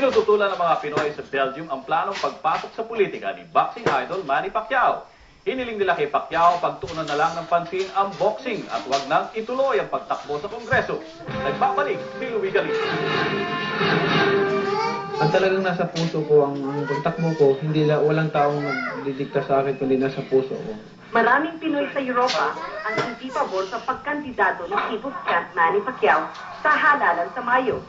Tinututulan ng mga Pinoy sa Belgium ang planong pagpasok sa politika ni boxing idol Manny Pacquiao. Hiniling nila kay Pacquiao pagtuunan na lang ng pansin ang boxing at wag nang ituloy ang pagtakbo sa Kongreso. Nagbabalik si Louie Galicia. Ang talagang nasa puso ko ang pagtakbo ko, walang taong nagdidikta sa akin kundi nasa puso ko. Maraming Pinoy sa Europa ang hindi pabor sa pagkandidato ni People's Champ Manny Pacquiao sa halalan sa Mayo.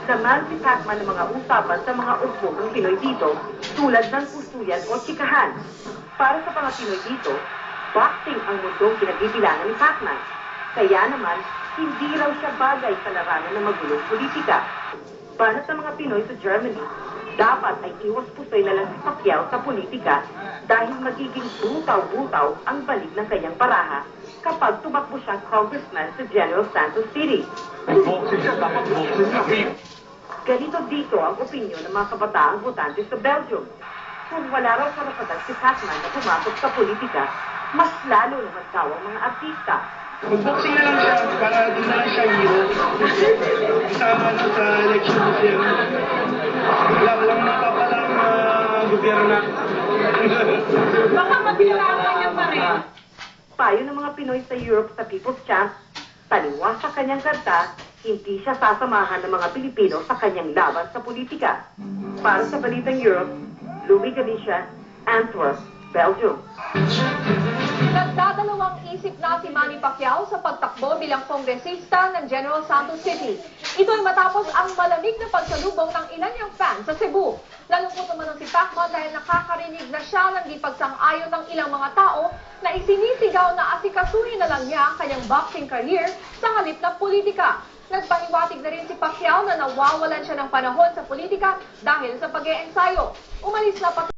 Samahan si Pacman ng mga usapan sa mga urbong Pinoy dito tulad ng pustuyan o chikahan. Para sa mga Pinoy dito, boxing ang mundong pinagbibilangan ni Pacman. Kaya naman, hindi raw siya bagay sa larangan ng magulong politika. Para sa mga Pinoy sa Germany, dapat ay iwas pusoy na lang si Pacquiao sa politika dahil magiging butaw-butaw ang balik ng kanyang paraha kapag tumakbo siyang congressman sa General Santos City. Ganito dito ang opinyon ng mga kabataang botante sa Belgium. Kung wala raw karapatan si Pacman na pumasok sa politika, mas lalo naman daw ang mga artista. Mag-boxing na lang siya para doon na lang siya hero. Sa election this year. Walang mapapalang gobyerno. Baka magkailangan niya pa rin. Payo ng mga Pinoy sa Europe sa People's Champ, taliwas sa kanyang karta, hindi siya sasamahan ng mga Pilipino sa kanyang laban sa politika. Para sa Balitang Europe, Louie Galicia, Antwerp, Belgium. Nagdadalawang isip na si Manny Pacquiao sa pagtakbo bilang kongresista ng General Santos City. Ito ay matapos ang malamig na pagsalubong ng ilan niyang fans sa Cebu. Nalungkot naman si Pacman dahil nakakarinig na siya ng di pagsang-ayon ng ilang mga tao na isinisigaw na asikasuhin na lang niya ang kanyang boxing career sa halip ng politika. Nagpahiwatig na rin si Pacquiao na nawawalan siya ng panahon sa politika dahil sa pag-e-ensayo. Umalis na